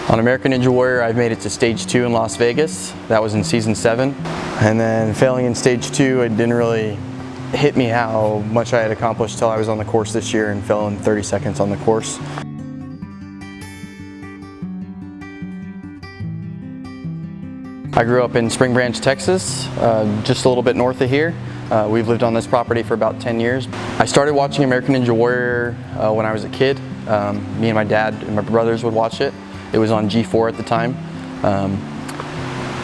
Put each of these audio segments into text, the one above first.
On American Ninja Warrior, I've made it to stage 2 in Las Vegas. That was in season 7. And then failing in stage 2, it didn't really hit me how much I had accomplished till I was on the course this year and fell in 30 seconds on the course. I grew up in Spring Branch, Texas, just a little bit north of here. We've lived on this property for about 10 years. I started watching American Ninja Warrior when I was a kid. Me and my dad and my brothers would watch it. It was on G4 at the time.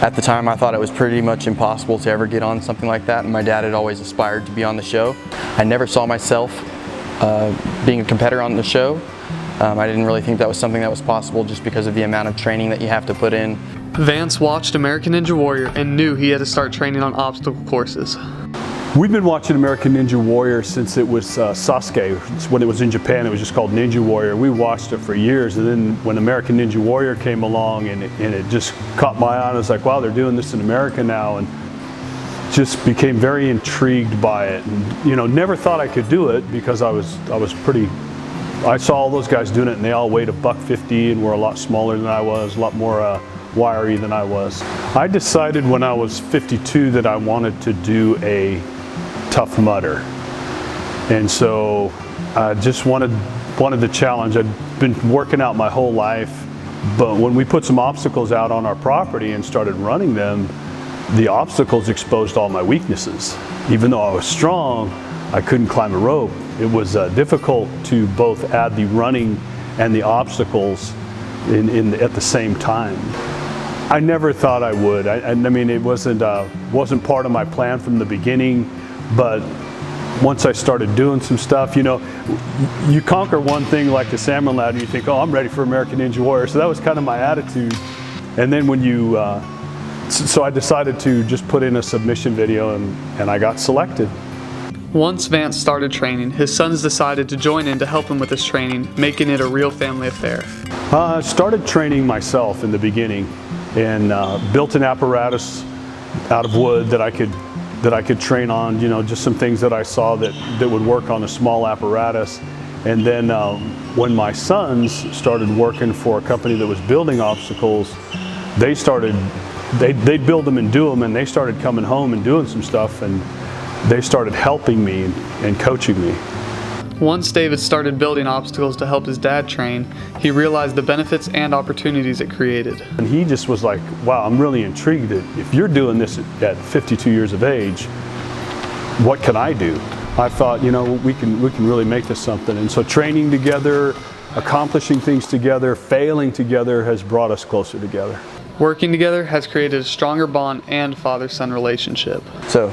At the time, I thought it was pretty much impossible to ever get on something like that, and my dad had always aspired to be on the show. I never saw myself being a competitor on the show. I didn't really think that was something that was possible just because of the amount of training that you have to put in. Vance watched American Ninja Warrior and knew he had to start training on obstacle courses. We've been watching American Ninja Warrior since it was Sasuke. When it was in Japan, it was just called Ninja Warrior. We watched it for years, and then when American Ninja Warrior came along and it just caught my eye, I was like, wow, they're doing this in America now, and just became very intrigued by it. And, you know, never thought I could do it because I saw all those guys doing it, and they all weighed $150 and were a lot smaller than I was, a lot more wiry than I was. I decided when I was 52 that I wanted to do a Tough Mudder, and so I just wanted the challenge. I'd been working out my whole life, but when we put some obstacles out on our property and started running them, the obstacles exposed all my weaknesses. Even though I was strong, I couldn't climb a rope. It was difficult to both add the running and the obstacles at the same time. I never thought I would. I mean, it wasn't part of my plan from the beginning. But once I started doing some stuff, you know, you conquer one thing like the salmon ladder, you think, oh, I'm ready for American Ninja Warrior. So that was kind of my attitude. And then when so I decided to just put in a submission video, and I got selected. Once Vance started training, his sons decided to join in to help him with his training, making it a real family affair. I started training myself in the beginning, and built an apparatus out of wood that I could train on, you know, just some things that I saw that would work on a small apparatus. And then when my sons started working for a company that was building obstacles, they'd build them and do them, and they started coming home and doing some stuff, and they started helping me and coaching me. Once David started building obstacles to help his dad train, he realized the benefits and opportunities it created. And he just was like, wow, I'm really intrigued that if you're doing this at 52 years of age, what can I do? I thought, you know, we can really make this something. And so training together, accomplishing things together, failing together has brought us closer together. Working together has created a stronger bond and father-son relationship. So,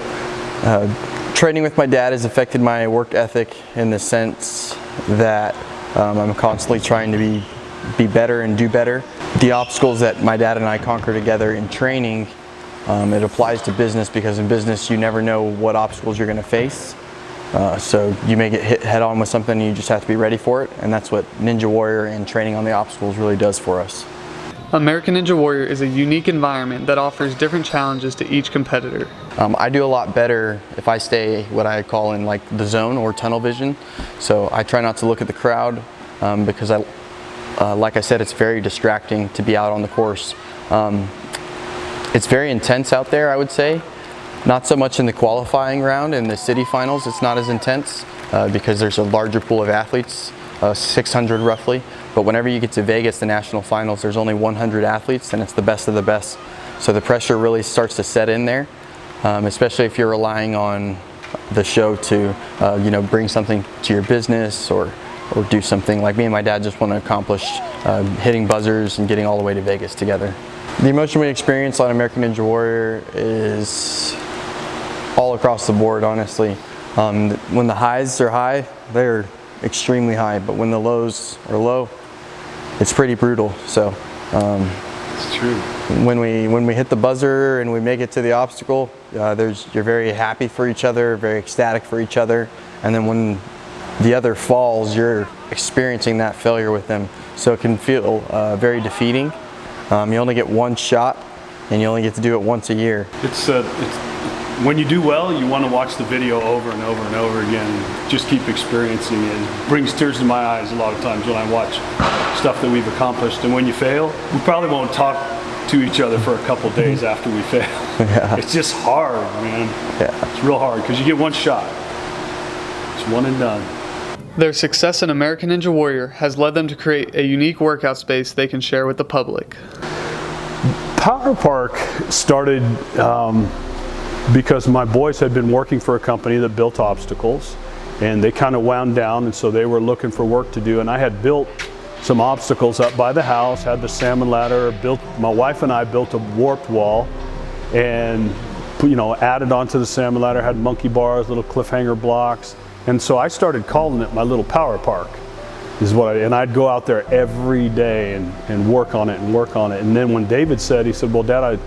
training with my dad has affected my work ethic in the sense that I'm constantly trying to be better and do better. The obstacles that my dad and I conquer together in training, it applies to business, because in business you never know what obstacles you're going to face. So you may get hit head on with something and you just have to be ready for it, and that's what Ninja Warrior and training on the obstacles really does for us. American Ninja Warrior is a unique environment that offers different challenges to each competitor. I do a lot better if I stay what I call in like the zone or tunnel vision. So I try not to look at the crowd because like I said, it's very distracting to be out on the course. It's very intense out there, I would say. Not so much in the qualifying round. In the city finals, it's not as intense because there's a larger pool of athletes, 600 roughly. But whenever you get to Vegas, the national finals, there's only 100 athletes, and it's the best of the best. So the pressure really starts to set in there, especially if you're relying on the show to you know, bring something to your business or do something like me and my dad just want to accomplish, hitting buzzers and getting all the way to Vegas together. The emotion we experience on American Ninja Warrior is all across the board, honestly. When the highs are high, they're extremely high, but when the lows are low, it's pretty brutal. So It's true. When we hit the buzzer and we make it to the obstacle, you're very happy for each other, very ecstatic for each other, and then when the other falls, you're experiencing that failure with them. So it can feel very defeating. You only get one shot, and you only get to do it once a year. It's when you do well, you want to watch the video over and over and over again. Just keep experiencing it. It brings tears to my eyes a lot of times when I watch stuff that we've accomplished. And when you fail, we probably won't talk to each other for a couple days after we fail. Yeah. It's just hard, man. Yeah. It's real hard because you get one shot. It's one and done. Their success in American Ninja Warrior has led them to create a unique workout space they can share with the public. Power Park started because my boys had been working for a company that built obstacles, and they kind of wound down, and so they were looking for work to do. And I had built some obstacles up by the house, had the salmon ladder, my wife and I built a warped wall, and added onto the salmon ladder, had monkey bars, little cliffhanger blocks, and so I started calling it my little Power Park. And I'd go out there every day and work on it and work on it. And then when David said, he said, well, Dad,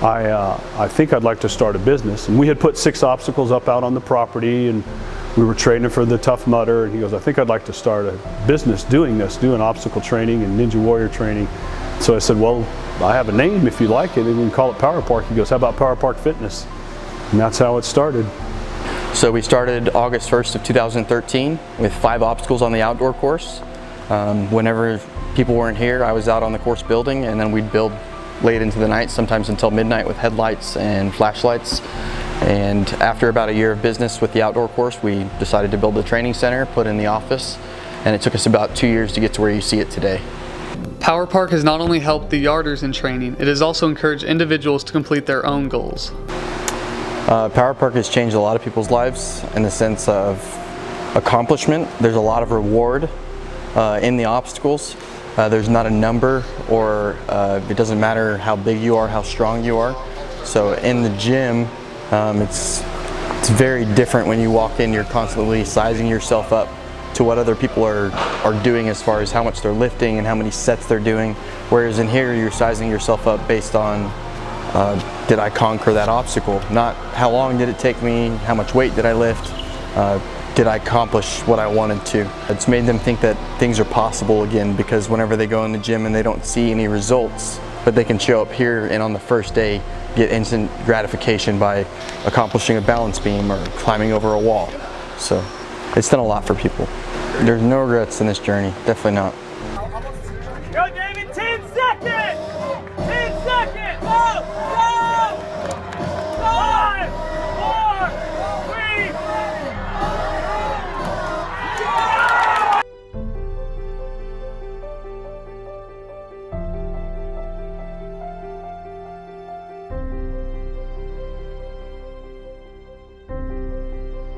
I think I'd like to start a business. And we had put 6 obstacles up out on the property, and we were training for the Tough Mudder. And he goes, I think I'd like to start a business doing obstacle training and Ninja Warrior training. So I said, well, I have a name if you like it, and we can call it Power Park. He goes, how about Power Park Fitness? And that's how it started. So we started August 1st of 2013 with 5 obstacles on the outdoor course. Whenever people weren't here, I was out on the course building, and then we'd build late into the night, sometimes until midnight with headlights and flashlights. And after about a year of business with the outdoor course, we decided to build the training center, put in the office, and it took us about 2 years to get to where you see it today. Power Park has not only helped the Yarters in training, it has also encouraged individuals to complete their own goals. Power Park has changed a lot of people's lives in the sense of accomplishment. There's a lot of reward in the obstacles. There's not a number, or it doesn't matter how big you are, how strong you are. So in the gym, it's very different when you walk in. You're constantly sizing yourself up to what other people are doing as far as how much they're lifting and how many sets they're doing. Whereas in here, you're sizing yourself up based on did I conquer that obstacle? Not how long did it take me, how much weight did I lift, did I accomplish what I wanted to. It's made them think that things are possible again, because whenever they go in the gym and they don't see any results, but they can show up here and on the first day get instant gratification by accomplishing a balance beam or climbing over a wall. So it's done a lot for people. There's no regrets in this journey, definitely not. Go David, 10 seconds! 10 seconds! Go!